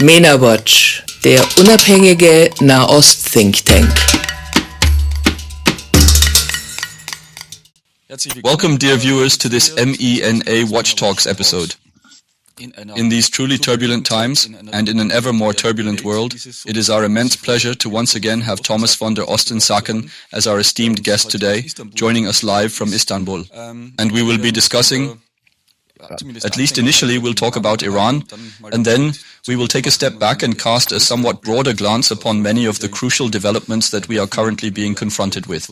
Mena Watch, der unabhängige Nahost-Think Tank. Welcome, dear viewers, to this Mena Watch Talks episode. In these truly turbulent times, and in an ever more turbulent world, it is our immense pleasure to once again have Thomas von der Osten-Sacken as our esteemed guest today, joining us live from Istanbul. And we will be discussing, at least initially, we'll talk about Iran, and then we will take a step back and cast a somewhat broader glance upon many of the crucial developments that we are currently being confronted with.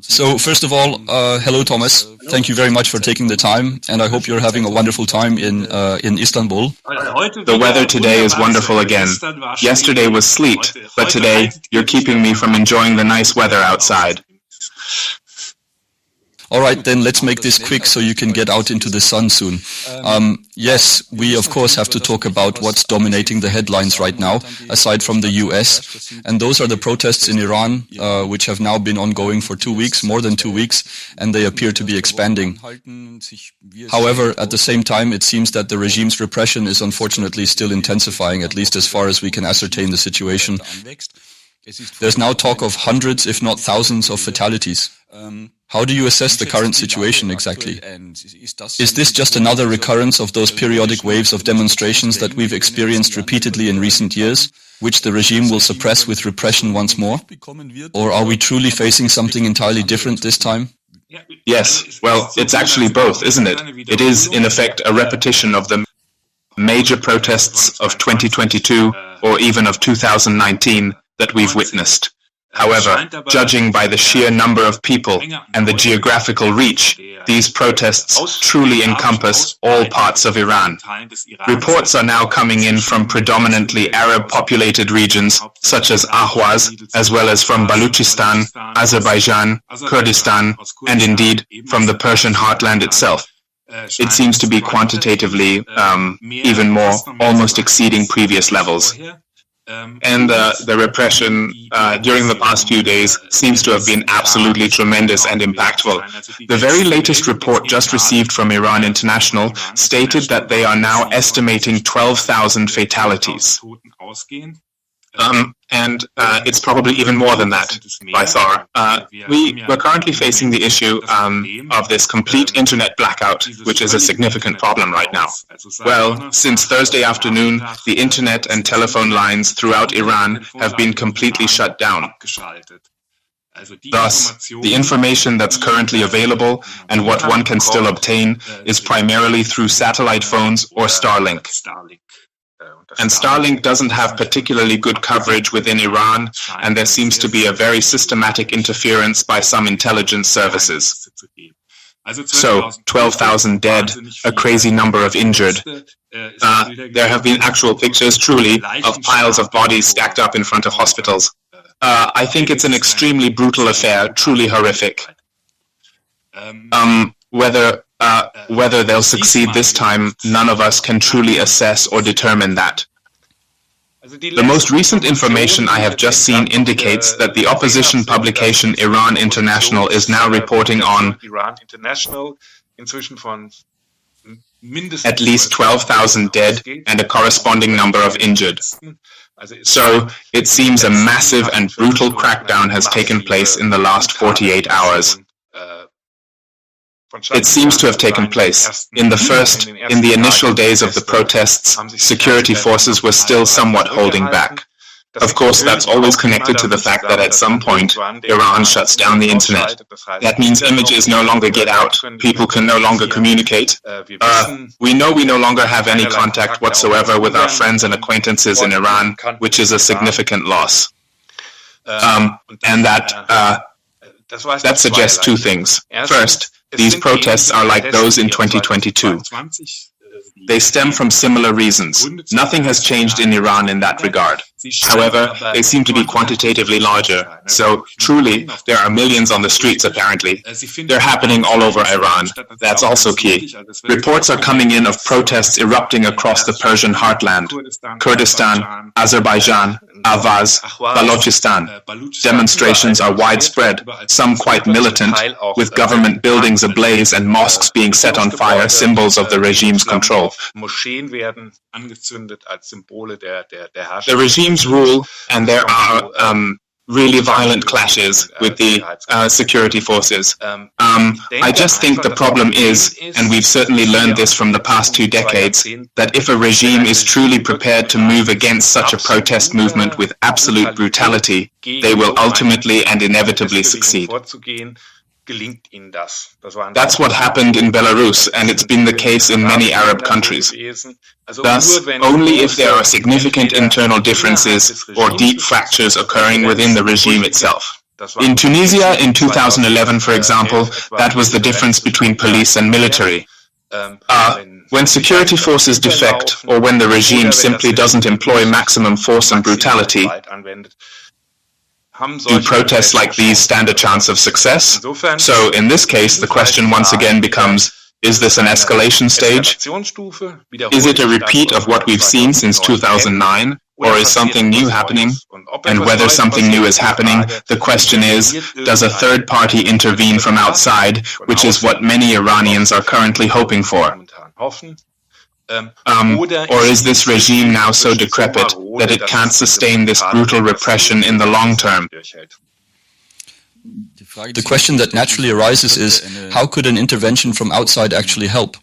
So, first of all, hello Thomas, thank you very much for taking the time, and I hope you're having a wonderful time in Istanbul. The weather today is wonderful again. Yesterday was sleet, but today you're keeping me from enjoying the nice weather outside. All right, then let's make this quick so you can get out into the sun soon. Yes, we of course have to talk about what's dominating the headlines right now, aside from the US, and those are the protests in Iran, which have now been ongoing for 2 weeks, more than 2 weeks, and they appear to be expanding. However, at the same time, it seems that the regime's repression is unfortunately still intensifying, at least as far as we can ascertain the situation. There's now talk of hundreds, if not thousands, of fatalities. How do you assess the current situation exactly? Is this just another recurrence of those periodic waves of demonstrations that we've experienced repeatedly in recent years, which the regime will suppress with repression once more? Or are we truly facing something entirely different this time? Yes, well, it's actually both, isn't it? It is, in effect, a repetition of the major protests of 2022 or even of 2019 that we've witnessed. However, judging by the sheer number of people and the geographical reach, these protests truly encompass all parts of Iran. Reports are now coming in from predominantly Arab-populated regions such as Ahwaz, as well as from Baluchistan, Azerbaijan, Kurdistan, and indeed from the Persian heartland itself. It seems to be quantitatively even more, almost exceeding previous levels. And the repression during the past few days seems to have been absolutely tremendous and impactful. The very latest report just received from Iran International stated that they are now estimating 12,000 fatalities. And it's probably even more than that, by far. We're currently facing the issue of this complete internet blackout, which is a significant problem right now. Well, since Thursday afternoon, the internet and telephone lines throughout Iran have been completely shut down. Thus, the information that's currently available and what one can still obtain is primarily through satellite phones or Starlink. And Starlink doesn't have particularly good coverage within Iran, and there seems to be a very systematic interference by some intelligence services. So, 12,000 dead, a crazy number of injured. There have been actual pictures, truly, of piles of bodies stacked up in front of hospitals. I think it's an extremely brutal affair, truly horrific. Whether they'll succeed this time, none of us can truly assess or determine that. The most recent information I have just seen indicates that the opposition publication Iran International is now reporting on at least 12,000 dead and a corresponding number of injured. So, it seems a massive and brutal crackdown has taken place in the last 48 hours. It seems to have taken place. In the initial days of the protests, security forces were still somewhat holding back. Of course, that's always connected to the fact that at some point, Iran shuts down the internet. That means images no longer get out, people can no longer communicate. We know we no longer have any contact whatsoever with our friends and acquaintances in Iran, which is a significant loss. And that suggests two things. First, these protests are like those in 2022. They stem from similar reasons. Nothing has changed in Iran in that regard. However, they seem to be quantitatively larger. So, truly, there are millions on the streets, apparently. They're happening all over Iran. That's also key. Reports are coming in of protests erupting across the Persian heartland, Kurdistan, Azerbaijan, Avaz, Balochistan. Demonstrations are widespread, some quite militant, with government buildings ablaze and mosques being set on fire, symbols of the regime's control. The regime's rule, and there are really violent clashes with the security forces. I just think the problem is, and we've certainly learned this from the past 2 decades, that if a regime is truly prepared to move against such a protest movement with absolute brutality, they will ultimately and inevitably succeed. That's what happened in Belarus, and it's been the case in many Arab countries. Thus, only if there are significant internal differences or deep fractures occurring within the regime itself. In Tunisia in 2011, for example, that was the difference between police and military. When security forces defect, or when the regime simply doesn't employ maximum force and brutality, do protests like these stand a chance of success? So, in this case, the question once again becomes, is this an escalation stage? Is it a repeat of what we've seen since 2009? Or is something new happening? And whether something new is happening, the question is, does a third party intervene from outside, which is what many Iranians are currently hoping for? Or is this regime now so decrepit that it can't sustain this brutal repression in the long term? The question that naturally arises is, how could an intervention from outside actually help?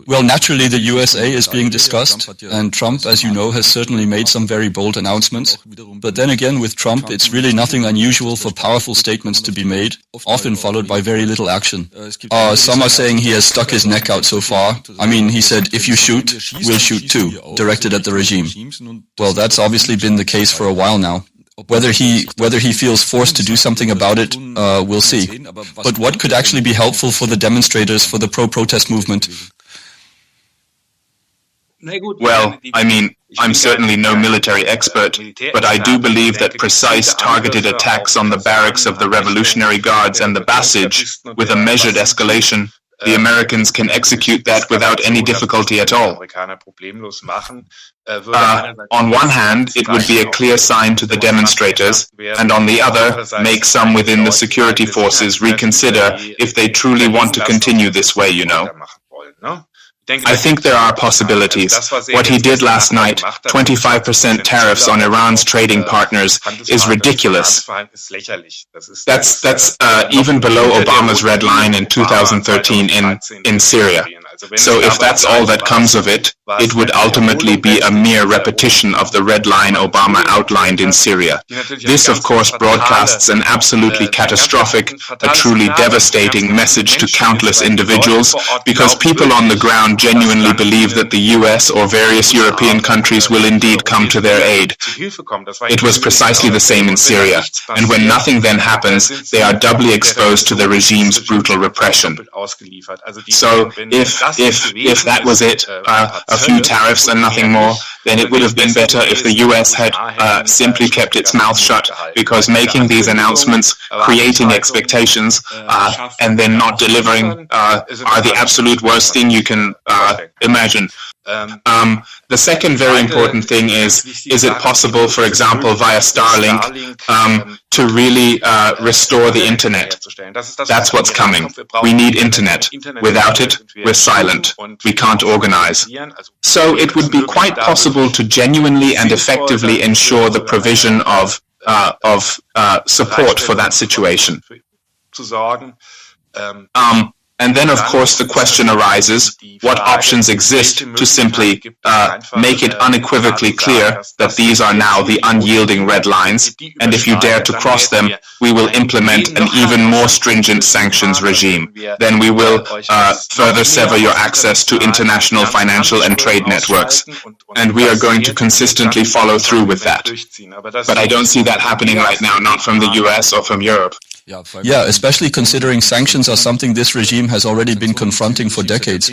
Well, naturally the USA is being discussed, and Trump, as you know, has certainly made some very bold announcements. But then again, with Trump, it's really nothing unusual for powerful statements to be made, often followed by very little action. Some are saying he has stuck his neck out so far. I mean, he said, if you shoot, we'll shoot too, directed at the regime. Well, that's obviously been the case for a while now. Whether he feels forced to do something about it, we'll see. But what could actually be helpful for the demonstrators, for the pro-protest movement? Well, I mean, I'm certainly no military expert, but I do believe that precise targeted attacks on the barracks of the Revolutionary Guards and the Basij, with a measured escalation, the Americans can execute that without any difficulty at all. On one hand, it would be a clear sign to the demonstrators, and on the other, make some within the security forces reconsider if they truly want to continue this way, you know. I think there are possibilities. What he did last night, 25% tariffs on Iran's trading partners, is ridiculous. That's even below Obama's red line in 2013 in Syria. So if that's all that comes of it, it would ultimately be a mere repetition of the red line Obama outlined in Syria. This, of course, broadcasts an absolutely catastrophic, a truly devastating message to countless individuals, because people on the ground genuinely believe that the US or various European countries will indeed come to their aid. It was precisely the same in Syria, and when nothing then happens, they are doubly exposed to the regime's brutal repression. So if that was it, a few tariffs and nothing more, then it would have been better if the US had simply kept its mouth shut, because making these announcements, creating expectations, and then not delivering are the absolute worst thing you can imagine. The second very important thing is it possible, for example, via Starlink, to really restore the internet? That's what's coming. We need internet. Without it, we're silent. We can't organize. So it would be quite possible to genuinely and effectively ensure the provision of support for that situation. And then, of course, the question arises, what options exist to simply make it unequivocally clear that these are now the unyielding red lines, and if you dare to cross them, we will implement an even more stringent sanctions regime. Then we will further sever your access to international financial and trade networks, and we are going to consistently follow through with that. But I don't see that happening right now, not from the US or from Europe. Yeah, especially considering sanctions are something this regime regime has already been confronting for decades.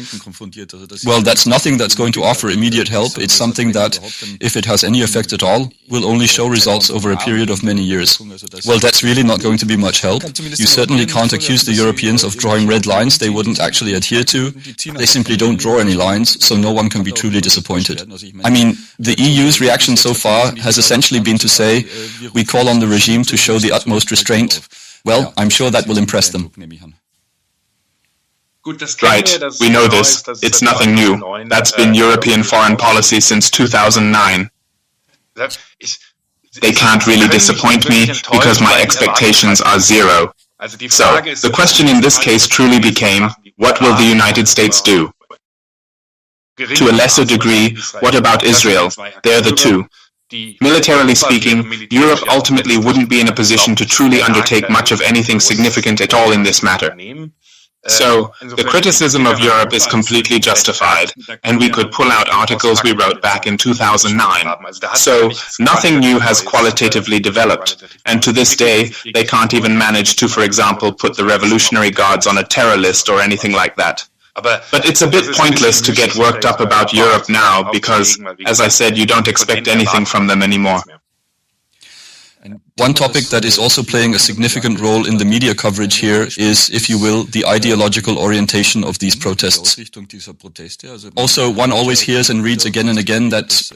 Well, that's nothing that's going to offer immediate help. It's something that, if it has any effect at all, will only show results over a period of many years. Well, that's really not going to be much help. You certainly can't accuse the Europeans of drawing red lines they wouldn't actually adhere to. They simply don't draw any lines, so no one can be truly disappointed. I mean, the EU's reaction so far has essentially been to say, we call on the regime to show the utmost restraint. Well, I'm sure that will impress them. Right, we know this. It's nothing new. That's been European foreign policy since 2009. They can't really disappoint me because my expectations are zero. So, the question in this case truly became, what will the United States do? To a lesser degree, what about Israel? They're the two. Militarily speaking, Europe ultimately wouldn't be in a position to truly undertake much of anything significant at all in this matter. So, the criticism of Europe is completely justified, and we could pull out articles we wrote back in 2009. So, nothing new has qualitatively developed, and to this day, they can't even manage to, for example, put the Revolutionary Guards on a terror list or anything like that. But it's a bit pointless to get worked up about Europe now because, as I said, you don't expect anything from them anymore. One topic that is also playing a significant role in the media coverage here is, if you will, the ideological orientation of these protests. Also, one always hears and reads again and again that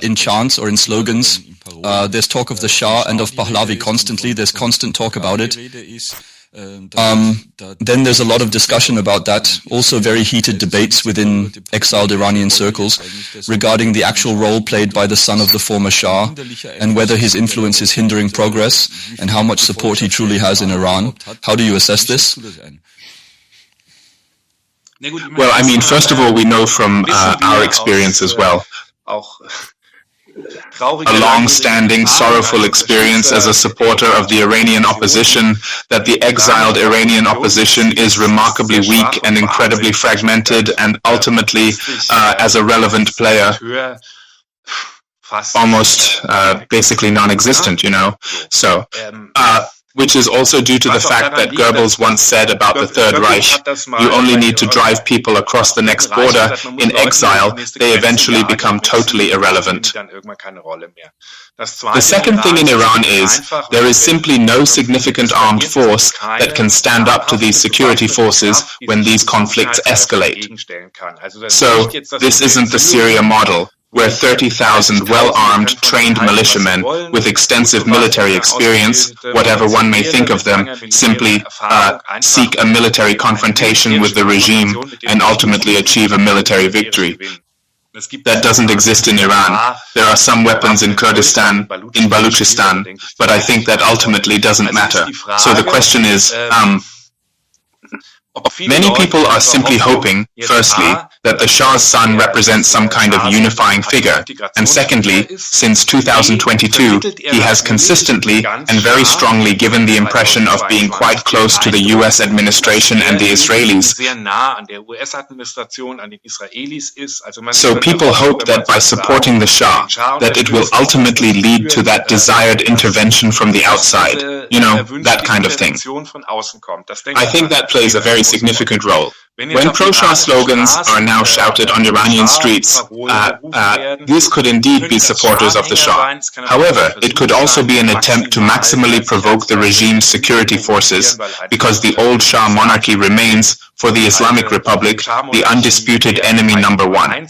in chants or in slogans, there's talk of the Shah and of Pahlavi constantly, there's constant talk about it. Then there's a lot of discussion about that, also very heated debates within exiled Iranian circles regarding the actual role played by the son of the former Shah and whether his influence is hindering progress and how much support he truly has in Iran. How do you assess this? Well, I mean, first of all, we know from our experience as well, a long-standing, sorrowful experience as a supporter of the Iranian opposition, that the exiled Iranian opposition is remarkably weak and incredibly fragmented, and ultimately, as a relevant player, almost basically non-existent, you know. So, which is also due to the fact that Goebbels once said about the Third Reich, you only need to drive people across the next border. In exile, they eventually become totally irrelevant. The second thing in Iran is, there is simply no significant armed force that can stand up to these security forces when these conflicts escalate. So, this isn't the Syria model, where 30,000 well-armed, trained militiamen with extensive military experience, whatever one may think of them, simply seek a military confrontation with the regime and ultimately achieve a military victory. That doesn't exist in Iran. There are some weapons in Kurdistan, in Baluchistan, but I think that ultimately doesn't matter. So the question is, many people are simply hoping, firstly, that the Shah's son represents some kind of unifying figure, and secondly, since 2022, he has consistently and very strongly given the impression of being quite close to the US administration and the Israelis. So people hope that by supporting the Shah, that it will ultimately lead to that desired intervention from the outside, you know, that kind of thing. I think that plays a very significant role. When pro-Shah slogans are now shouted on Iranian streets, these could indeed be supporters of the Shah. However, it could also be an attempt to maximally provoke the regime's security forces, because the old Shah monarchy remains, for the Islamic Republic, the undisputed enemy number one.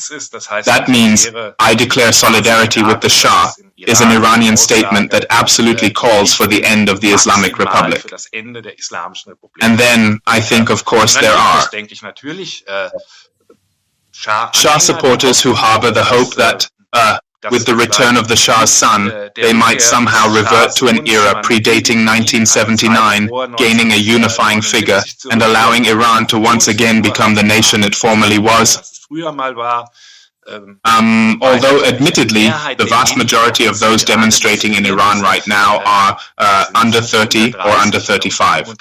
That means, I declare solidarity with the Shah, is an Iranian statement that absolutely calls for the end of the Islamic Republic. And then, I think, of course, there are Shah supporters who harbor the hope that, with the return of the Shah's son, they might somehow revert to an era predating 1979, gaining a unifying figure and allowing Iran to once again become the nation it formerly was. Although admittedly, the vast majority of those demonstrating in Iran right now are under 30 or under 35.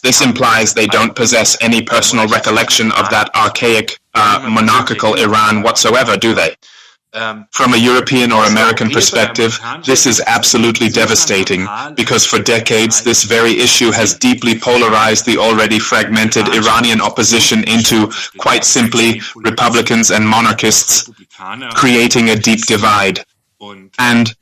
This implies they don't possess any personal recollection of that archaic monarchical Iran whatsoever, do they? From a European or American perspective, this is absolutely devastating, because for decades this very issue has deeply polarized the already fragmented Iranian opposition into, quite simply, Republicans and monarchists, creating a deep divide. And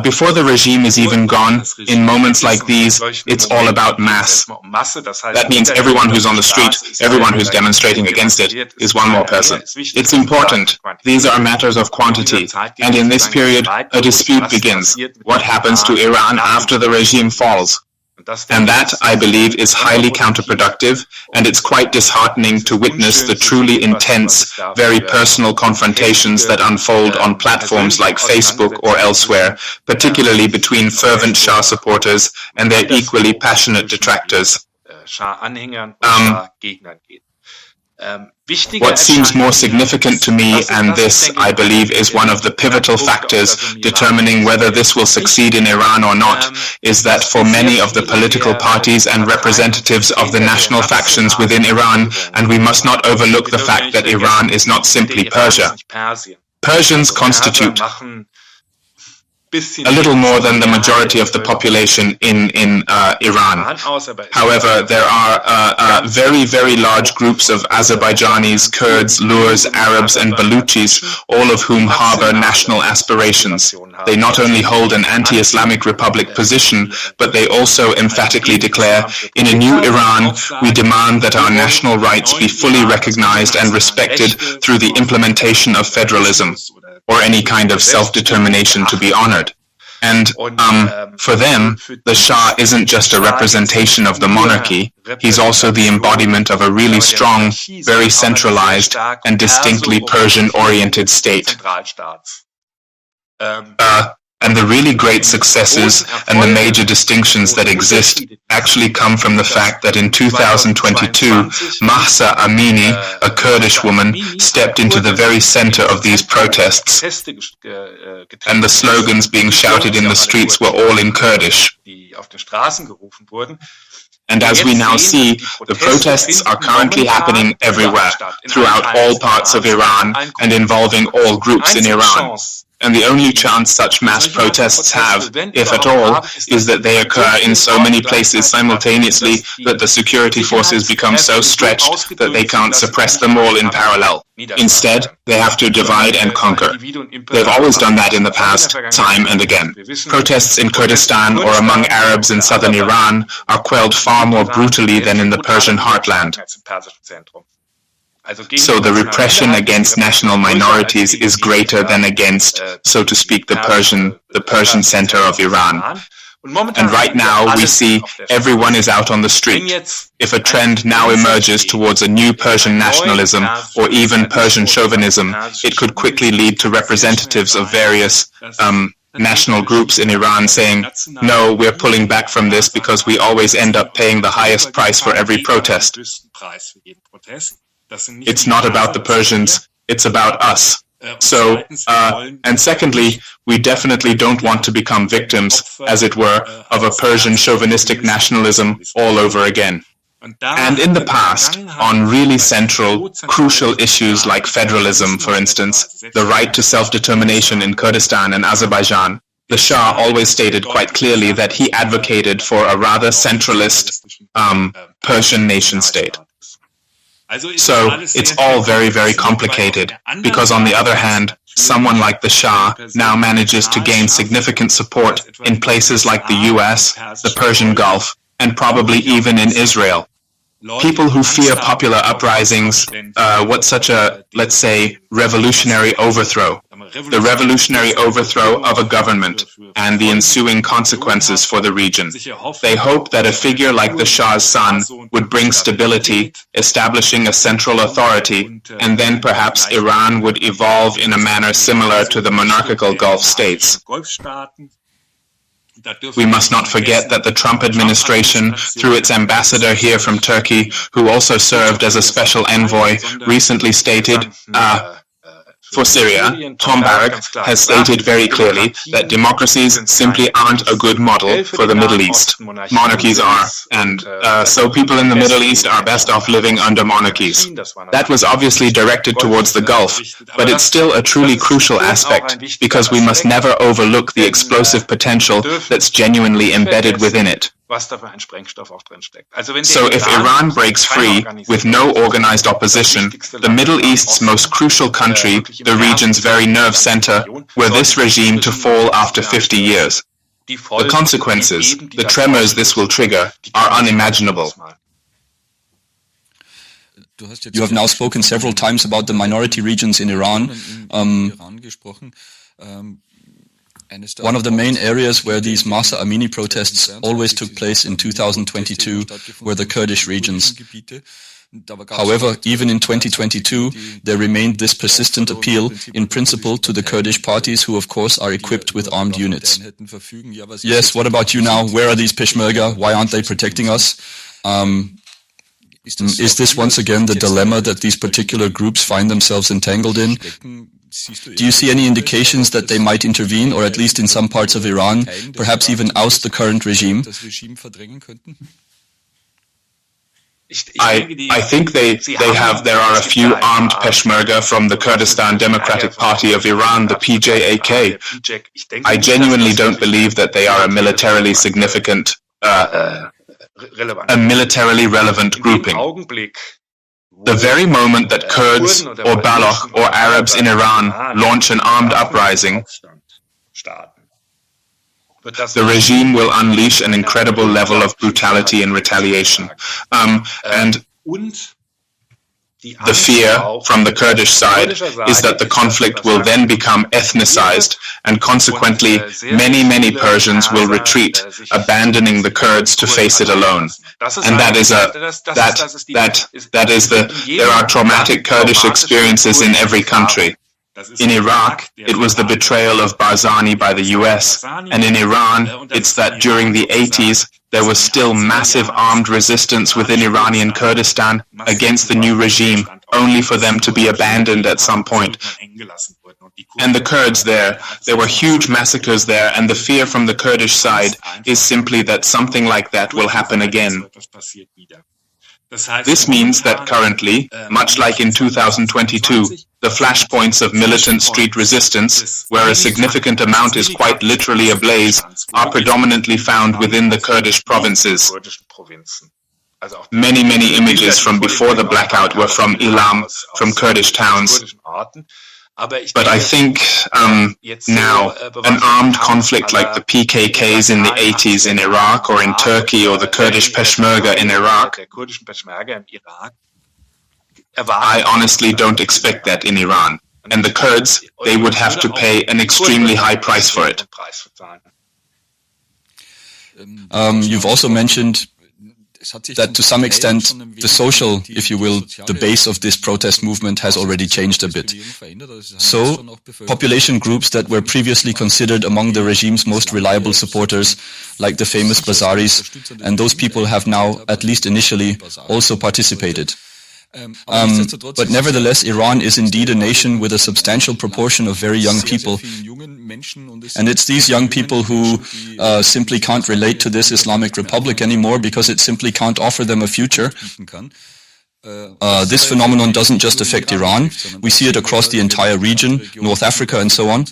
before the regime is even gone, in moments like these, it's all about mass. That means everyone who's on the street, everyone who's demonstrating against it, is one more person. It's important. These are matters of quantity. And in this period, a dispute begins. What happens to Iran after the regime falls? And that, I believe, is highly counterproductive, and it's quite disheartening to witness the truly intense, very personal confrontations that unfold on platforms like Facebook or elsewhere, particularly between fervent Shah supporters and their equally passionate detractors. What seems more significant to me, and this, I believe, is one of the pivotal factors determining whether this will succeed in Iran or not, is that for many of the political parties and representatives of the national factions within Iran, and we must not overlook the fact that Iran is not simply Persia. Persians constitute a little more than the majority of the population in Iran. However, there are very, very large groups of Azerbaijanis, Kurds, Lurs, Arabs, and Baluchis, all of whom harbor national aspirations. They not only hold an anti-Islamic Republic position, but they also emphatically declare, in a new Iran, we demand that our national rights be fully recognized and respected through the implementation of federalism, or any kind of self-determination to be honored. And for them, the Shah isn't just a representation of the monarchy, he's also the embodiment of a really strong, very centralized, and distinctly Persian-oriented state. And the really great successes and the major distinctions that exist actually come from the fact that in 2022, Mahsa Amini, a Kurdish woman, stepped into the very center of these protests, and the slogans being shouted in the streets were all in Kurdish. And as we now see, the protests are currently happening everywhere, throughout all parts of Iran, and involving all groups in Iran. And the only chance such mass protests have, if at all, is that they occur in so many places simultaneously that the security forces become so stretched that they can't suppress them all in parallel. Instead, they have to divide and conquer. They've always done that in the past, time and again. Protests in Kurdistan or among Arabs in southern Iran are quelled far more brutally than in the Persian heartland. So the repression against national minorities is greater than against, so to speak, the Persian center of Iran. And right now we see everyone is out on the street. If a trend now emerges towards a new Persian nationalism or even Persian chauvinism, it could quickly lead to representatives of various national groups in Iran saying, no, we're pulling back from this because we always end up paying the highest price for every protest. It's not about the Persians, it's about us. So, and secondly, we definitely don't want to become victims, as it were, of a Persian chauvinistic nationalism all over again. And in the past, on really central, crucial issues like federalism, for instance, the right to self-determination in Kurdistan and Azerbaijan, the Shah always stated quite clearly that he advocated for a rather centralist Persian nation-state. So it's all very, very complicated, because on the other hand, someone like the Shah now manages to gain significant support in places like the US, the Persian Gulf, and probably even in Israel. People who fear popular uprisings, what such a, let's say, revolutionary overthrow, the revolutionary overthrow of a government and the ensuing consequences for the region. They hope that a figure like the Shah's son would bring stability, establishing a central authority, and then perhaps Iran would evolve in a manner similar to the monarchical Gulf states. We must not forget that the Trump administration, through its ambassador here from Turkey, who also served as a special envoy, recently stated, For Syria, Tom Barrack has stated very clearly that democracies simply aren't a good model for the Middle East. Monarchies are, and so people in the Middle East are best off living under monarchies. That was obviously directed towards the Gulf, but it's still a truly crucial aspect because we must never overlook the explosive potential that's genuinely embedded within it. So if Iran breaks free with no organized opposition, the Middle East's most crucial country, the region's very nerve center, were this regime to fall after 50 years. The consequences, the tremors this will trigger, are unimaginable. You have now spoken several times about the minority regions in Iran. One of the main areas where these Mahsa Amini protests always took place in 2022 were the Kurdish regions. However, even in 2022, there remained this persistent appeal, in principle, to the Kurdish parties who, of course, are equipped with armed units. Yes, what about you now? Where are these Peshmerga? Why aren't they protecting us? Is this once again the dilemma that these particular groups find themselves entangled in? Do you see any indications that they might intervene, or at least in some parts of Iran, perhaps even oust the current regime? I think there are a few armed Peshmerga from the Kurdistan Democratic Party of Iran, the PJAK. I genuinely don't believe that they are a militarily significant, a militarily relevant grouping. The very moment that Kurds or Baloch or Arabs in Iran launch an armed uprising, the regime will unleash an incredible level of brutality and retaliation. And the fear from the Kurdish side is that the conflict will then become ethnicized, and consequently many Persians will retreat, abandoning the Kurds to face it alone. And there are traumatic Kurdish experiences in every country. In Iraq, it was the betrayal of Barzani by the US, and in Iran, it's that during the 80s, there was still massive armed resistance within Iranian Kurdistan against the new regime, only for them to be abandoned at some point. And the Kurds there were huge massacres there, and the fear from the Kurdish side is simply that something like that will happen again. This means that currently, much like in 2022, the flashpoints of militant street resistance, where a significant amount is quite literally ablaze, are predominantly found within the Kurdish provinces. Many images from before the blackout were from Ilam, from Kurdish towns. But I think now an armed conflict like the PKKs in the 80s in Iraq or in Turkey or the Kurdish Peshmerga in Iraq, I honestly don't expect that in Iran. And the Kurds, they would have to pay an extremely high price for it. You've also mentioned that to some extent the social, if you will, the base of this protest movement has already changed a bit. So, population groups that were previously considered among the regime's most reliable supporters, like the famous Bazaris, and those people have now, at least initially, also participated. But nevertheless, Iran is indeed a nation with a substantial proportion of very young people. And it's these young people who simply can't relate to this Islamic Republic anymore because it simply can't offer them a future. This phenomenon doesn't just affect Iran. We see it across the entire region, North Africa and so on.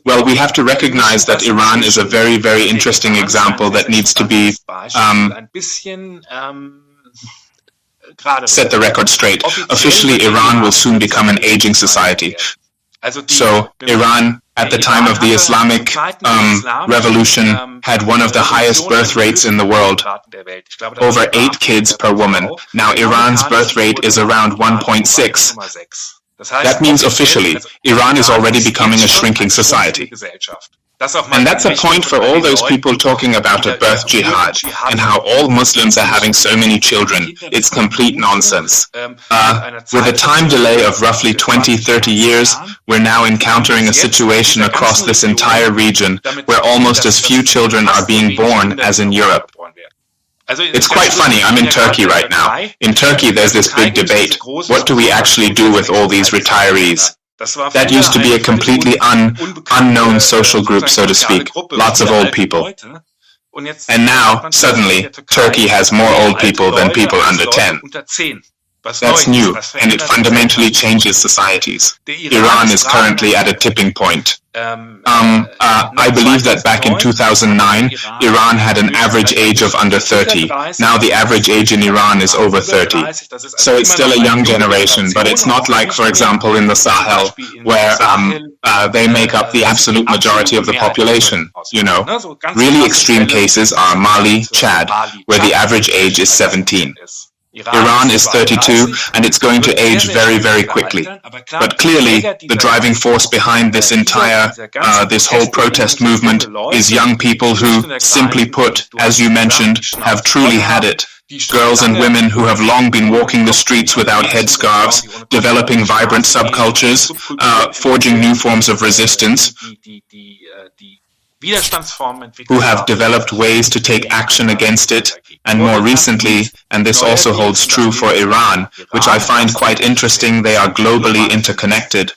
Well, we have to recognize that Iran is a very interesting example that needs to be set the record straight. Officially, Iran will soon become an aging society. So, Iran, at the time of the Islamic Revolution, had one of the highest birth rates in the world, over 8 kids per woman. Now, Iran's birth rate is around 1.6. That means officially, Iran is already becoming a shrinking society. And that's a point for all those people talking about a birth jihad and how all Muslims are having so many children. It's complete nonsense. With a time delay of roughly 20-30 years, we're now encountering a situation across this entire region where almost as few children are being born as in Europe. It's quite funny. I'm in Turkey right now. In Turkey, there's this big debate. What do we actually do with all these retirees? That used to be a completely unknown social group, so to speak. Lots of old people. And now, suddenly, Turkey has more old people than people under 10. That's new, and it fundamentally changes societies. Iran is currently at a tipping point. I believe that back in 2009, Iran had an average age of under 30. Now the average age in Iran is over 30. So it's still a young generation, but it's not like, for example, in the Sahel, where they make up the absolute majority of the population, you know. Really extreme cases are Mali, Chad, where the average age is 17. Iran is 32, and it's going to age very, very quickly. But clearly, the driving force behind this entire, this whole protest movement is young people who, simply put, as you mentioned, have truly had it. Girls and women who have long been walking the streets without headscarves, developing vibrant subcultures, forging new forms of resistance, who have developed ways to take action against it, and more recently, and this also holds true for Iran, which I find quite interesting, they are globally interconnected.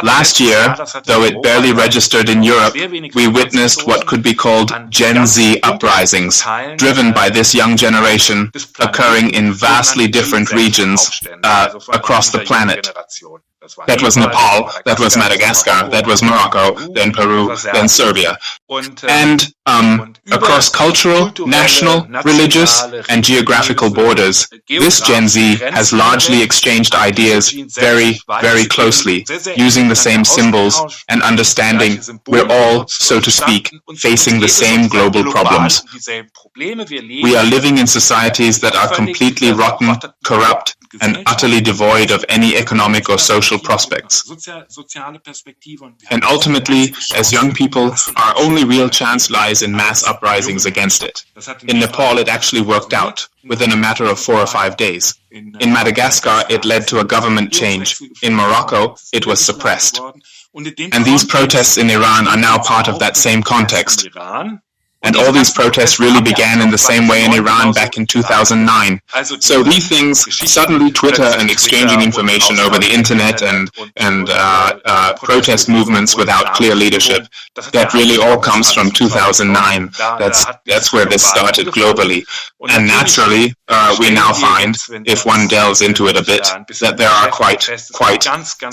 Last year, though it barely registered in Europe, we witnessed what could be called Gen Z uprisings, driven by this young generation, occurring in vastly different regions across the planet. That was Nepal, that was Madagascar, that was Morocco, then Peru, then Serbia. And across cultural, national, religious, and geographical borders, this Gen Z has largely exchanged ideas very, very closely, using the same symbols and understanding we're all, so to speak, facing the same global problems. We are living in societies that are completely rotten, corrupt, and utterly devoid of any economic or social prospects. And ultimately, as young people, our only real chance lies in mass uprisings against it. In Nepal, it actually worked out, within a matter of 4 or 5 days. In Madagascar, it led to a government change. In Morocco, it was suppressed. And these protests in Iran are now part of that same context. And all these protests really began in the same way in Iran back in 2009. So these things, suddenly Twitter and exchanging information over the internet and protest movements without clear leadership, that really all comes from 2009. That's where this started globally. And naturally, we now find, if one delves into it a bit, that there are quite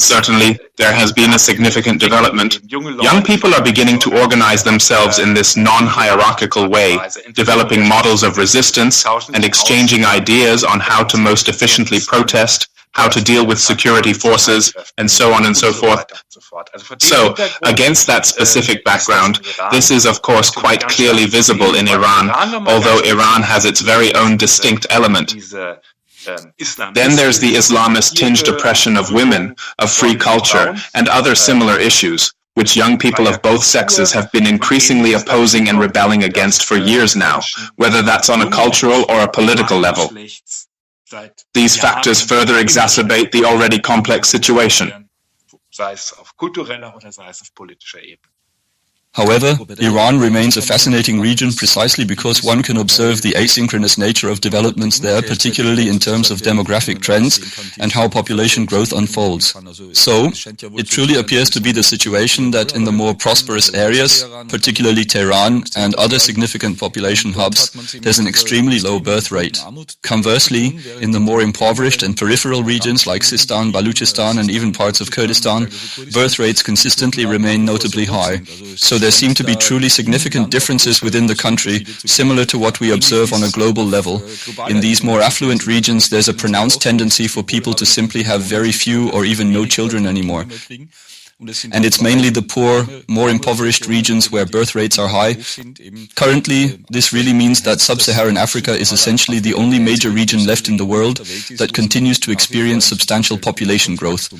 certainly there has been a significant development. Young people are beginning to organize themselves in this non-hierarchical way, developing models of resistance and exchanging ideas on how to most efficiently protest, how to deal with security forces, and so on and so forth. So, against that specific background, this is of course quite clearly visible in Iran, although Iran has its very own distinct element. Then there's the Islamist-tinged oppression of women, of free culture, and other similar issues, which young people of both sexes have been increasingly opposing and rebelling against for years now, whether that's on a cultural or a political level. These factors further exacerbate the already complex situation. However, Iran remains a fascinating region precisely because one can observe the asynchronous nature of developments there, particularly in terms of demographic trends and how population growth unfolds. So, it truly appears to be the situation that in the more prosperous areas, particularly Tehran and other significant population hubs, there's an extremely low birth rate. Conversely, in the more impoverished and peripheral regions like Sistan, Baluchistan and even parts of Kurdistan, birth rates consistently remain notably high. So there seem to be truly significant differences within the country, similar to what we observe on a global level. In these more affluent regions, there's a pronounced tendency for people to simply have very few or even no children anymore. And it's mainly the poor, more impoverished regions where birth rates are high. Currently, this really means that sub-Saharan Africa is essentially the only major region left in the world that continues to experience substantial population growth.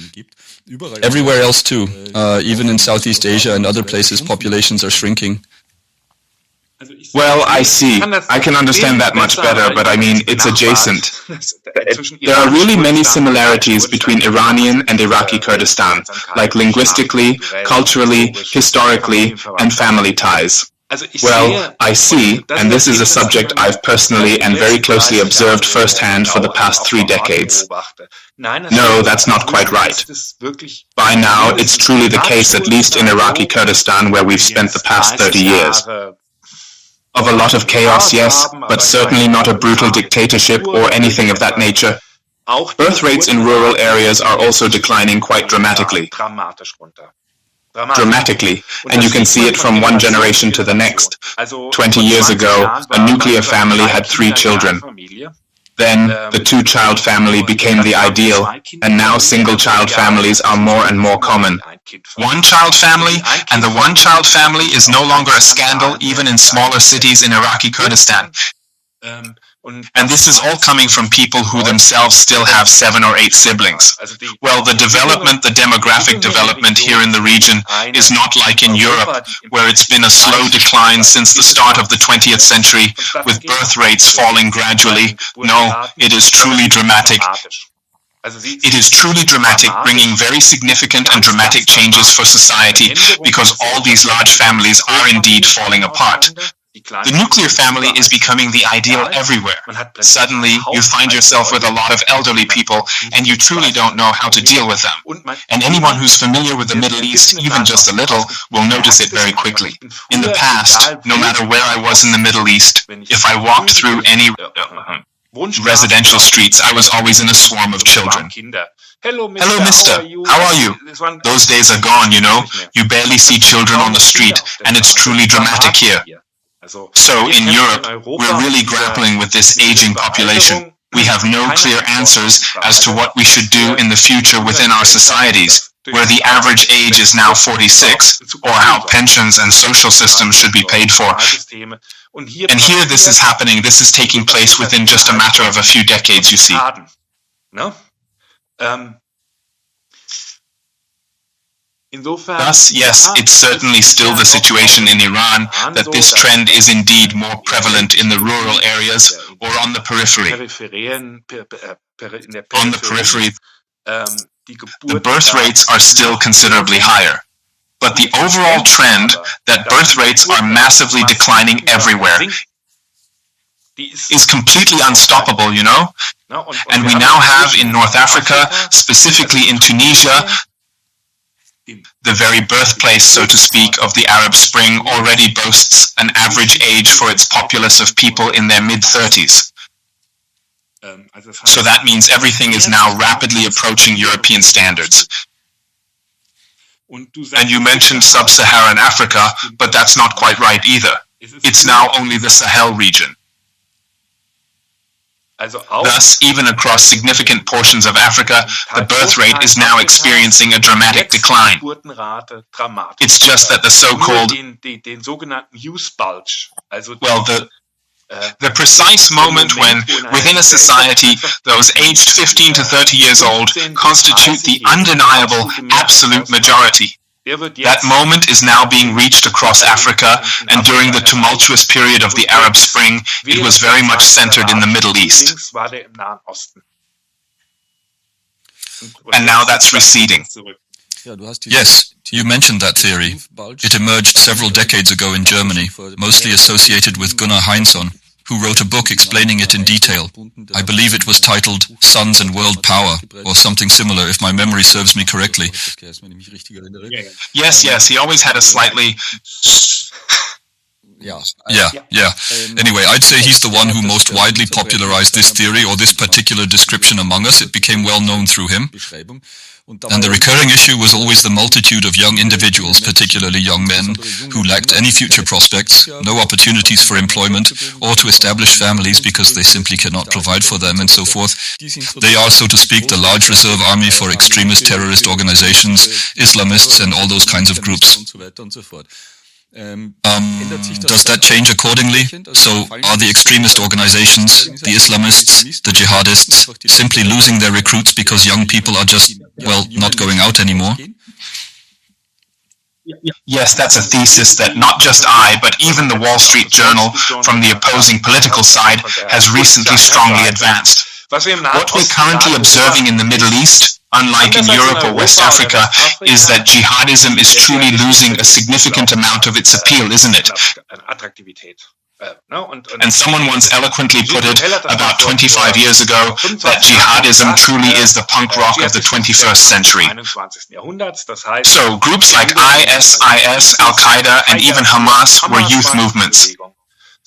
Everywhere else too, even in Southeast Asia and other places, populations are shrinking. Well, I see. I can understand that much better, but I mean, it's adjacent. There are really many similarities between Iranian and Iraqi Kurdistan, like linguistically, culturally, historically, and family ties. Well, I see, and this is a subject I've personally and very closely observed firsthand for the past 3 decades. No, that's not quite right. By now, it's truly the case, at least in Iraqi Kurdistan, where we've spent the past 30 years. Of a lot of chaos, yes, but certainly not a brutal dictatorship or anything of that nature. Birth rates in rural areas are also declining quite dramatically. And you can see it from one generation to the next. 20 years ago, a nuclear family had 3 children. Then, the 2-child family became the ideal, and now single-child families are more and more common. One-child family, and the one-child family is no longer a scandal even in smaller cities in Iraqi Kurdistan. And this is all coming from people who themselves still have 7 or 8 siblings. Well, the demographic development here in the region is not like in Europe, where it's been a slow decline since the start of the 20th century, with birth rates falling gradually. No, it is truly dramatic. It is truly dramatic, bringing very significant and dramatic changes for society, because all these large families are indeed falling apart. The nuclear family is becoming the ideal everywhere. Suddenly, you find yourself with a lot of elderly people, and you truly don't know how to deal with them. And anyone who's familiar with the Middle East, even just a little, will notice it very quickly. In the past, no matter where I was in the Middle East, if I walked through any residential streets, I was always in a swarm of children. Hello, mister. How are you? Those days are gone, you know. You barely see children on the street, and it's truly dramatic here. So, in Europe, we're really grappling with this aging population. We have no clear answers as to what we should do in the future within our societies, where the average age is now 46, or how pensions and social systems should be paid for. And here this is happening, this is taking place within just a matter of a few decades, you see. Thus, yes, it's certainly still the situation in Iran that this trend is indeed more prevalent in the rural areas or on the periphery. On the periphery, the birth rates are still considerably higher. But the overall trend that birth rates are massively declining everywhere is completely unstoppable, you know? And we now have in North Africa, specifically in Tunisia, the very birthplace, so to speak, of the Arab Spring already boasts an average age for its populace of people in their mid-30s. So that means everything is now rapidly approaching European standards. And you mentioned sub-Saharan Africa, but that's not quite right either. It's now only the Sahel region. Thus, even across significant portions of Africa, the birth rate is now experiencing a dramatic decline. It's just that the so-called, the precise moment when, within a society, those aged 15 to 30 years old constitute the undeniable absolute majority. That moment is now being reached across Africa, and during the tumultuous period of the Arab Spring, it was very much centered in the Middle East. And now that's receding. Yes, you mentioned that theory. It emerged several decades ago in Germany, mostly associated with Gunnar Heinsohn, who wrote a book explaining it in detail. I believe it was titled Sons and World Power, or something similar, if my memory serves me correctly. Yes, he always had a slightly... Yeah. Anyway, I'd say he's the one who most widely popularized this theory or this particular description among us. It became well known through him. And the recurring issue was always the multitude of young individuals, particularly young men, who lacked any future prospects, no opportunities for employment, or to establish families because they simply cannot provide for them, and so forth. They are, so to speak, the large reserve army for extremist terrorist organizations, Islamists, and all those kinds of groups. Does that change accordingly? So are the extremist organizations, the Islamists, the jihadists, simply losing their recruits because young people are just, well, not going out anymore? Yes, that's a thesis that not just I, but even the Wall Street Journal from the opposing political side has recently strongly advanced. What we're currently observing in the Middle East, unlike in Europe or West Africa, is that jihadism is truly losing a significant amount of its appeal, isn't it? And someone once eloquently put it about 25 years ago that jihadism truly is the punk rock of the 21st century. So groups like ISIS, Al-Qaeda, and even Hamas were youth movements.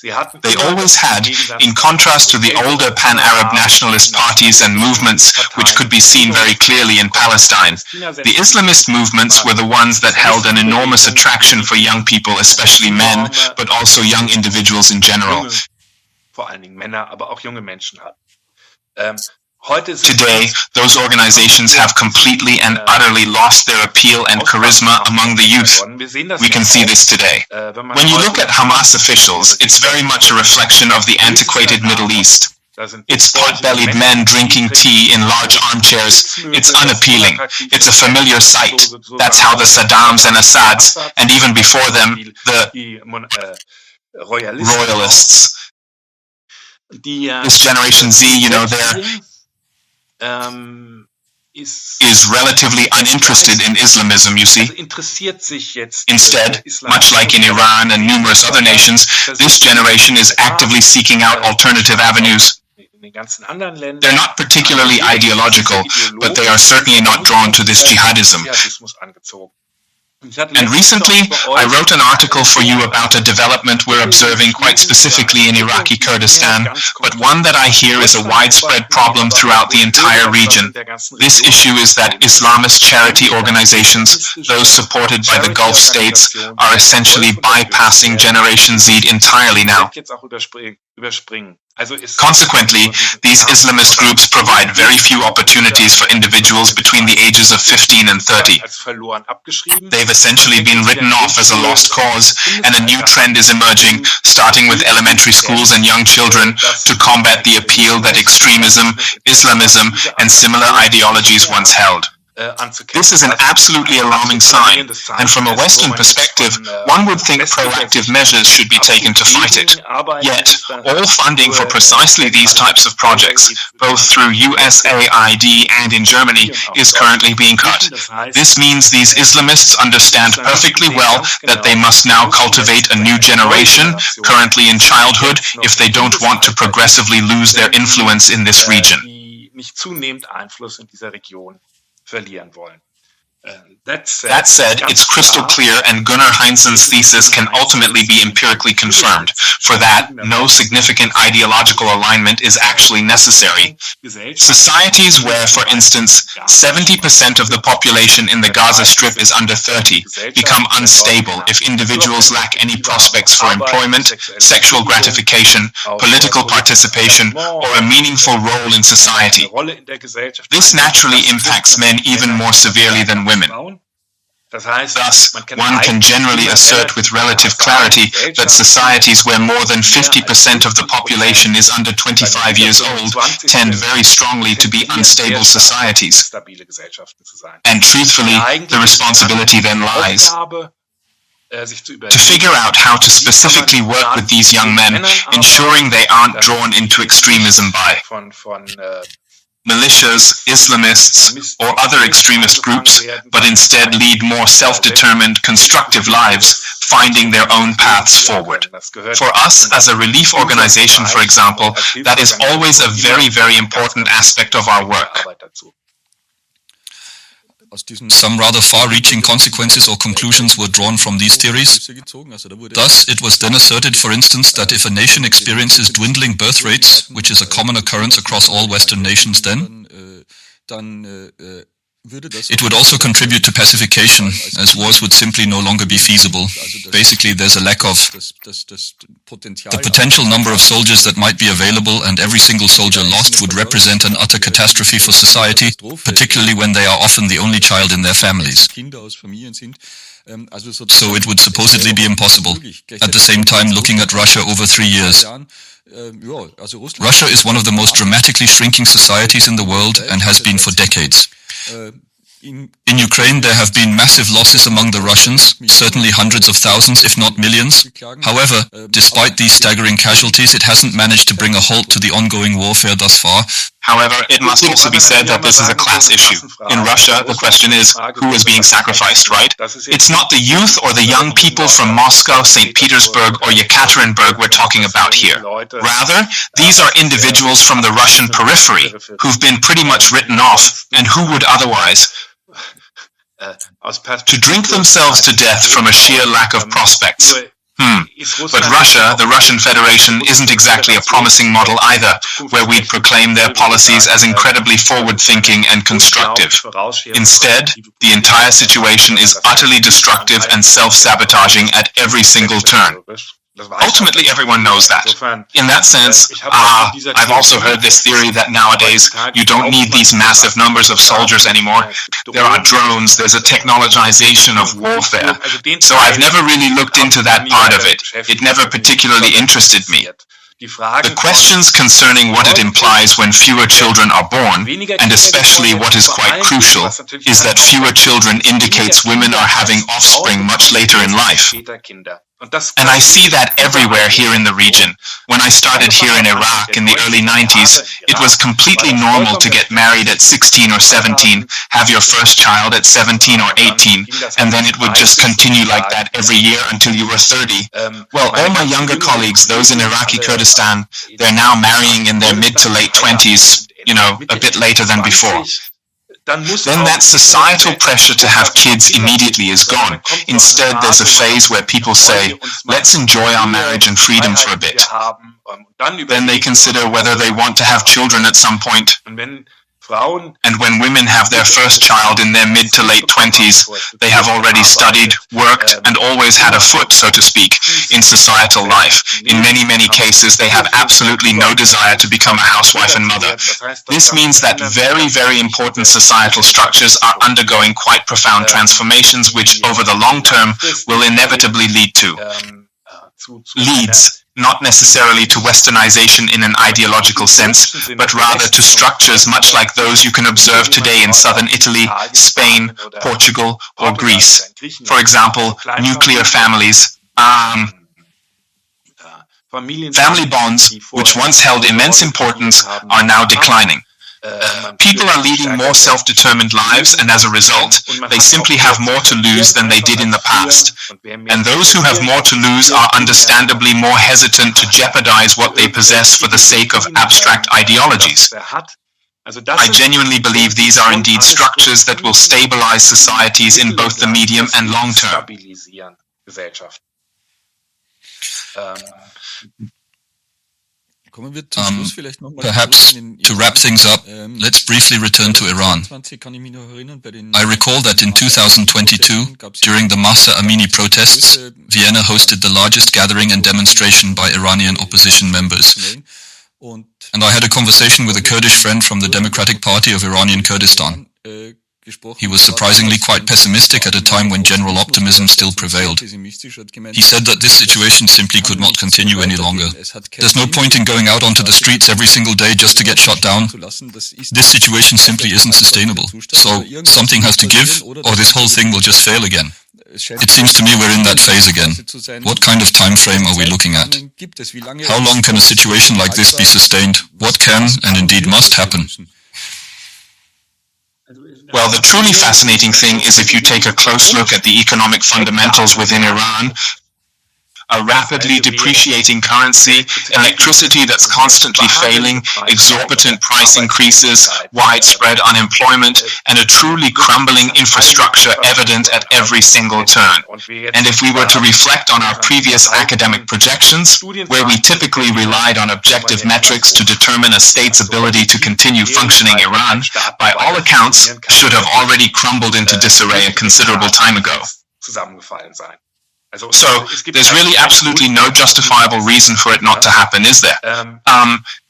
They always had, in contrast to the older pan-Arab nationalist parties and movements which could be seen very clearly in Palestine, the Islamist movements were the ones that held an enormous attraction for young people, especially men, but also young individuals in general. Today, those organizations have completely and utterly lost their appeal and charisma among the youth. We can see this today. When you look at Hamas officials, it's very much a reflection of the antiquated Middle East. It's pot-bellied men drinking tea in large armchairs. It's unappealing. It's a familiar sight. That's how the Saddams and Assads, and even before them, the royalists. This Generation Z, is relatively uninterested in Islamism, you see. Instead, much like in Iran and numerous other nations, this generation is actively seeking out alternative avenues. They're not particularly ideological, but they are certainly not drawn to this jihadism. And recently, I wrote an article for you about a development we're observing quite specifically in Iraqi Kurdistan, but one that I hear is a widespread problem throughout the entire region. This issue is that Islamist charity organizations, those supported by the Gulf states, are essentially bypassing Generation Z entirely now. Consequently, these Islamist groups provide very few opportunities for individuals between the ages of 15 and 30. They've essentially been written off as a lost cause, and a new trend is emerging, starting with elementary schools and young children, to combat the appeal that extremism, Islamism, and similar ideologies once held. This is an absolutely alarming sign, and from a Western perspective, one would think proactive measures should be taken to fight it. Yet, all funding for precisely these types of projects, both through USAID and in Germany, is currently being cut. This means these Islamists understand perfectly well that they must now cultivate a new generation, currently in childhood, if they don't want to progressively lose their influence in this region. That said, it's crystal clear, and Gunnar Heinzen's thesis can ultimately be empirically confirmed. For that, no significant ideological alignment is actually necessary. Societies where, for instance, 70% of the population in the Gaza Strip is under 30 become unstable if individuals lack any prospects for employment, sexual gratification, political participation, or a meaningful role in society. This naturally impacts men even more severely than women. Thus, one can generally assert with relative clarity that societies where more than 50% of the population is under 25 years old tend very strongly to be unstable societies. And truthfully, the responsibility then lies to figure out how to specifically work with these young men, ensuring they aren't drawn into extremism by militias, Islamists, or other extremist groups, but instead lead more self-determined, constructive lives, finding their own paths forward. For us, as a relief organization, for example, that is always a very, very important aspect of our work. Some rather far-reaching consequences or conclusions were drawn from these theories. Thus, it was then asserted, for instance, that if a nation experiences dwindling birth rates, which is a common occurrence across all Western nations then, it would also contribute to pacification, as wars would simply no longer be feasible. Basically, there's a lack of the potential number of soldiers that might be available, and every single soldier lost would represent an utter catastrophe for society, particularly when they are often the only child in their families. So it would supposedly be impossible. At the same time, looking at Russia over 3 years, Russia is one of the most dramatically shrinking societies in the world and has been for decades. In Ukraine, there have been massive losses among the Russians, certainly hundreds of thousands, if not millions. However, despite these staggering casualties, it hasn't managed to bring a halt to the ongoing warfare thus far. However, it must also be said that this is a class issue. In Russia, the question is, who is being sacrificed, right? It's not the youth or the young people from Moscow, St. Petersburg, or Yekaterinburg we're talking about here. Rather, these are individuals from the Russian periphery who've been pretty much written off, and who would otherwise? To drink themselves to death from a sheer lack of prospects. But Russia, the Russian Federation, isn't exactly a promising model either, where we'd proclaim their policies as incredibly forward-thinking and constructive. Instead, the entire situation is utterly destructive and self-sabotaging at every single turn. Ultimately, everyone knows that. In that sense, I've also heard this theory that nowadays you don't need these massive numbers of soldiers anymore. There are drones, there's a technologization of warfare. So I've never really looked into that part of it. It never particularly interested me. The questions concerning what it implies when fewer children are born, and especially what is quite crucial, is that fewer children indicates women are having offspring much later in life. And I see that everywhere here in the region. When I started here in Iraq in the early 90s, it was completely normal to get married at 16 or 17, have your first child at 17 or 18, and then it would just continue like that every year until you were 30. Well, all my younger colleagues, those in Iraqi Kurdistan, they're now marrying in their mid to late 20s, a bit later than before. Then that societal pressure to have kids immediately is gone. Instead, there's a phase where people say, let's enjoy our marriage and freedom for a bit. Then they consider whether they want to have children at some point. And when women have their first child in their mid to late 20s, they have already studied, worked, and always had a foot, so to speak, in societal life. In many, many cases, they have absolutely no desire to become a housewife and mother. This means that very, very important societal structures are undergoing quite profound transformations, which over the long term will inevitably leads not necessarily to westernization in an ideological sense, but rather to structures much like those you can observe today in southern Italy, Spain, Portugal, or Greece. For example, nuclear families. Family bonds, which once held immense importance, are now declining. People are leading more self-determined lives, and as a result, they simply have more to lose than they did in the past. And those who have more to lose are understandably more hesitant to jeopardize what they possess for the sake of abstract ideologies. I genuinely believe these are indeed structures that will stabilize societies in both the medium and long term. Perhaps to wrap things up, let's briefly return to Iran. I recall that in 2022, during the Mahsa Amini protests, Vienna hosted the largest gathering and demonstration by Iranian opposition members. And I had a conversation with a Kurdish friend from the Democratic Party of Iranian Kurdistan. He was surprisingly quite pessimistic at a time when general optimism still prevailed. He said that this situation simply could not continue any longer. There's no point in going out onto the streets every single day just to get shut down. This situation simply isn't sustainable. So something has to give, or this whole thing will just fail again. It seems to me we're in that phase again. What kind of time frame are we looking at? How long can a situation like this be sustained? What can, and indeed must, happen? Well, the truly fascinating thing is if you take a close look at the economic fundamentals within Iran, a rapidly depreciating currency, electricity that's constantly failing, exorbitant price increases, widespread unemployment, and a truly crumbling infrastructure evident at every single turn. And if we were to reflect on our previous academic projections, where we typically relied on objective metrics to determine a state's ability to continue functioning, Iran, by all accounts, should have already crumbled into disarray a considerable time ago. So, there's really absolutely no justifiable reason for it not to happen, is there?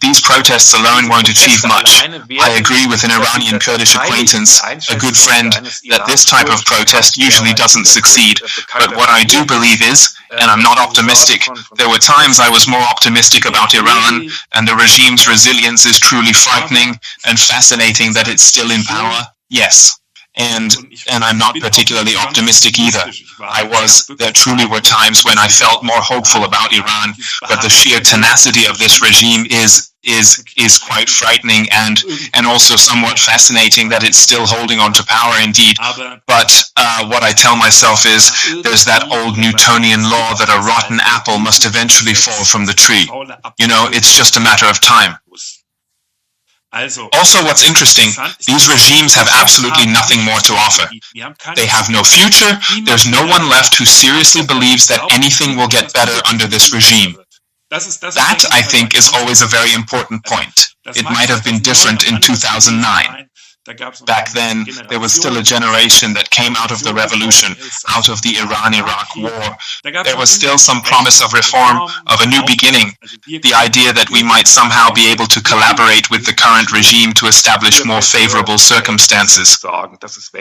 These protests alone won't achieve much. I agree with an Iranian Kurdish acquaintance, a good friend, that this type of protest usually doesn't succeed. But what I do believe is, and I'm not optimistic, there were times I was more optimistic about Iran, and the regime's resilience is truly frightening and fascinating that it's still in power. Yes. And I'm not particularly optimistic either. There truly were times when I felt more hopeful about Iran, but the sheer tenacity of this regime is quite frightening and also somewhat fascinating that it's still holding on to power indeed. But what I tell myself is there's that old Newtonian law that a rotten apple must eventually fall from the tree. It's just a matter of time. Also, what's interesting, these regimes have absolutely nothing more to offer. They have no future. There's no one left who seriously believes that anything will get better under this regime. That, I think, is always a very important point. It might have been different in 2009. Back then, there was still a generation that came out of the revolution, out of the Iran-Iraq war. There was still some promise of reform, of a new beginning, the idea that we might somehow be able to collaborate with the current regime to establish more favorable circumstances.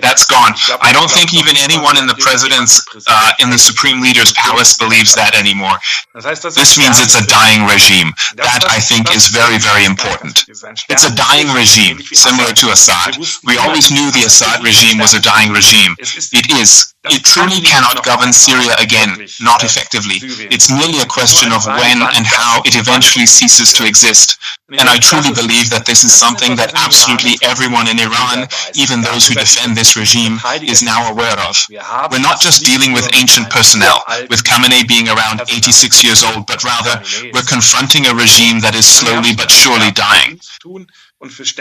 That's gone. I don't think even anyone in the Supreme Leader's palace believes that anymore. This means it's a dying regime. That, I think, is very, very important. It's a dying regime, similar to Assad. We always knew the Assad regime was a dying regime. It truly cannot govern Syria again, not effectively. It's merely a question of when and how it eventually ceases to exist. And I truly believe that this is something that absolutely everyone in Iran, even those who defend this regime, is now aware of. We're not just dealing with ancient personnel, with Khamenei being around 86 years old, but rather we're confronting a regime that is slowly but surely dying.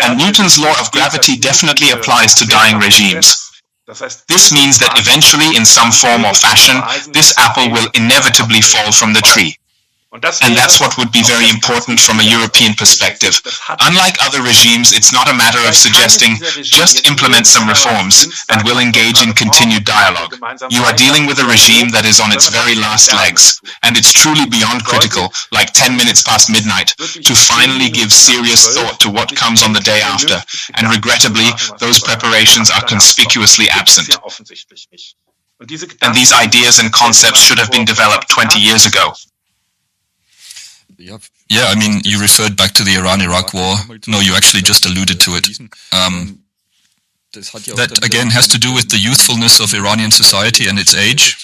And Newton's law of gravity definitely applies to dying regimes. This means that eventually, in some form or fashion, this apple will inevitably fall from the tree. And that's what would be very important from a European perspective. Unlike other regimes, it's not a matter of suggesting, just implement some reforms, and we'll engage in continued dialogue. You are dealing with a regime that is on its very last legs, and it's truly beyond critical, like 10 minutes past midnight, to finally give serious thought to what comes on the day after, and regrettably, those preparations are conspicuously absent. And these ideas and concepts should have been developed 20 years ago. Yeah, I mean, you referred back to the Iran-Iraq war. No, you actually just alluded to it. That, again, has to do with the youthfulness of Iranian society and its age.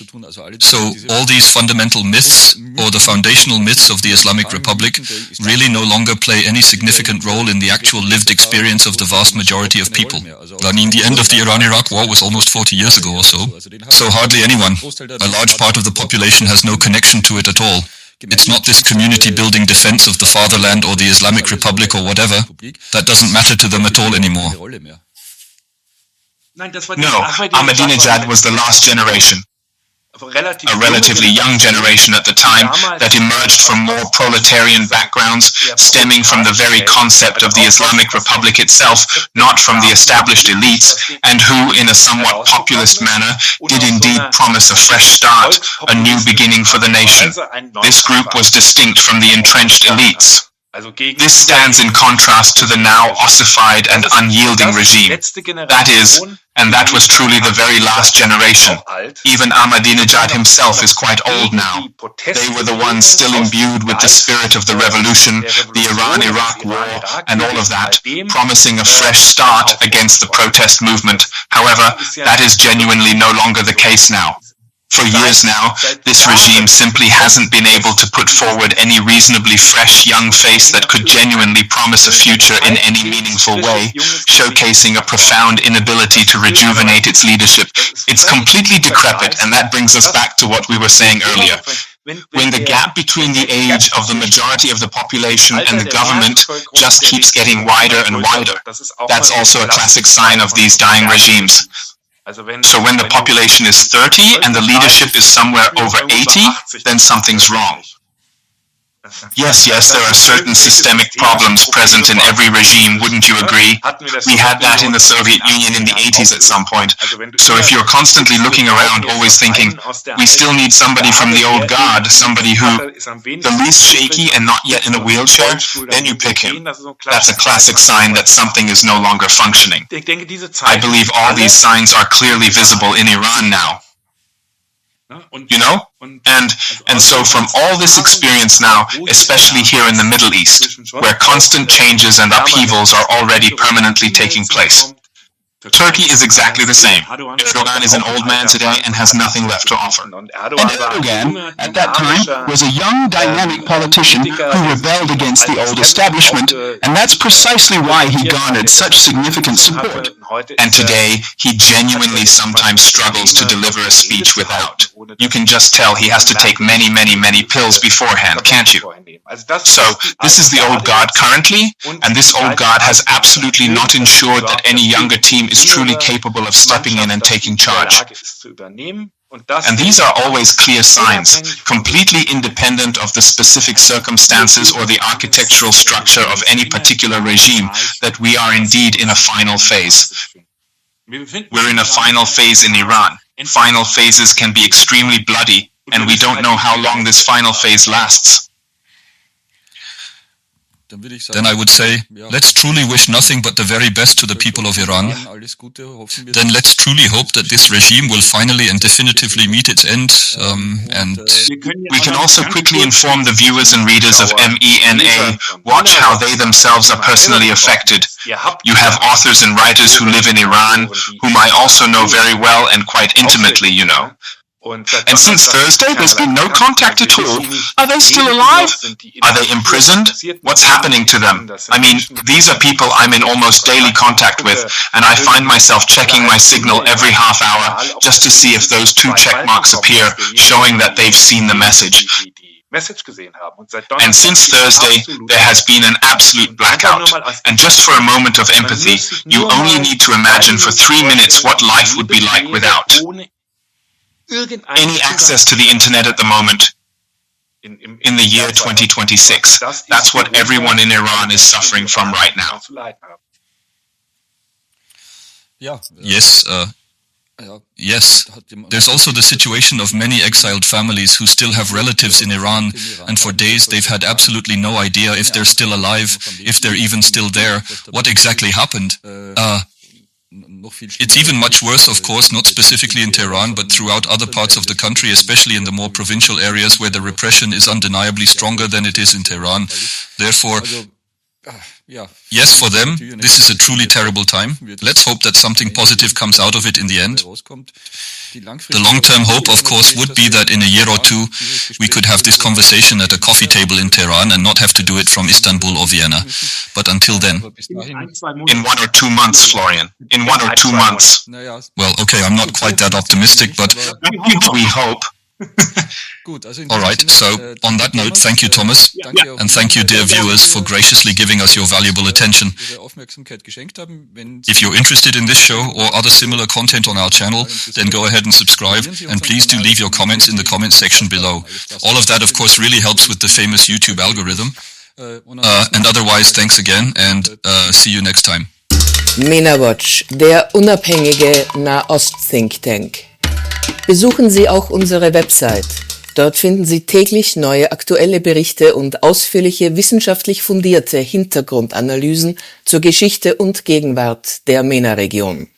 So all these fundamental myths, or the foundational myths of the Islamic Republic, really no longer play any significant role in the actual lived experience of the vast majority of people. I mean, the end of the Iran-Iraq war was almost 40 years ago or so. So hardly anyone. A large part of the population has no connection to it at all. It's not this community-building defense of the fatherland or the Islamic Republic or whatever. That doesn't matter to them at all anymore. No, Ahmadinejad was the last generation. A relatively young generation at the time that emerged from more proletarian backgrounds, stemming from the very concept of the Islamic Republic itself, not from the established elites, and who, in a somewhat populist manner, did indeed promise a fresh start, a new beginning for the nation. This group was distinct from the entrenched elites. This stands in contrast to the now ossified and unyielding regime. That was truly the very last generation. Even Ahmadinejad himself is quite old now. They were the ones still imbued with the spirit of the revolution, the Iran-Iraq war, and all of that, promising a fresh start against the protest movement. However, that is genuinely no longer the case now. For years now, this regime simply hasn't been able to put forward any reasonably fresh young face that could genuinely promise a future in any meaningful way, showcasing a profound inability to rejuvenate its leadership. It's completely decrepit, and that brings us back to what we were saying earlier. When the gap between the age of the majority of the population and the government just keeps getting wider and wider, that's also a classic sign of these dying regimes. So when the population is 30 and the leadership is somewhere over 80, then something's wrong. Yes, there are certain systemic problems present in every regime, wouldn't you agree? We had that in the Soviet Union in the 80s at some point. So if you're constantly looking around, always thinking, we still need somebody from the old guard, somebody who, the least shaky and not yet in a wheelchair, then you pick him. That's a classic sign that something is no longer functioning. I believe all these signs are clearly visible in Iran now. You know? And so from all this experience now, especially here in the Middle East, where constant changes and upheavals are already permanently taking place, Turkey is exactly the same. Erdogan is an old man today and has nothing left to offer. And Erdogan, at that time, was a young, dynamic politician who rebelled against the old establishment, and that's precisely why he garnered such significant support. And today, he genuinely sometimes struggles to deliver a speech without. You can just tell he has to take many, many, many pills beforehand, can't you? So, this is the old guard currently, and this old guard has absolutely not ensured that any younger team is truly capable of stepping in and taking charge. And these are always clear signs, completely independent of the specific circumstances or the architectural structure of any particular regime, that we are indeed in a final phase. We're in a final phase in Iran. Final phases can be extremely bloody, and we don't know how long this final phase lasts. Then I would say, let's truly wish nothing but the very best to the people of Iran. Then let's truly hope that this regime will finally and definitively meet its end. And we can also quickly inform the viewers and readers of MENA Watch how they themselves are personally affected. You have authors and writers who live in Iran, whom I also know very well and quite intimately, you know. And since Thursday, there's been no contact at all. Are they still alive? Are they imprisoned? What's happening to them? I mean, these are people I'm in almost daily contact with, and I find myself checking my signal every half hour just to see if those 2 check marks appear, showing that they've seen the message. And since Thursday, there has been an absolute blackout. And just for a moment of empathy, you only need to imagine for 3 minutes what life would be like without any access to the internet at the moment in the year 2026. That's what everyone in Iran is suffering from right now. yes, yes, there's also the situation of many exiled families who still have relatives in Iran, and for days they've had absolutely no idea if they're still alive, if they're even still there, what exactly happened. It's even much worse, of course, not specifically in Tehran, but throughout other parts of the country, especially in the more provincial areas where the repression is undeniably stronger than it is in Tehran. Therefore, yes, for them, this is a truly terrible time. Let's hope that something positive comes out of it in the end. The long-term hope, of course, would be that in a year or two, we could have this conversation at a coffee table in Tehran and not have to do it from Istanbul or Vienna. But until then... In 1 or 2 months, Florian. In 1 or 2 months. Well, okay, I'm not quite that optimistic, but... We hope. All right, so on that note, thank you, Thomas, and thank you, dear viewers, for graciously giving us your valuable attention. If you're interested in this show or other similar content on our channel, then go ahead and subscribe, and please do leave your comments in the comments section below. All of that, of course, really helps with the famous YouTube algorithm. And otherwise, thanks again, and see you next time. Mena Watch, der unabhängige Nahost-Think Tank. Besuchen Sie auch unsere Website. Dort finden Sie täglich neue aktuelle Berichte und ausführliche wissenschaftlich fundierte Hintergrundanalysen zur Geschichte und Gegenwart der MENA-Region.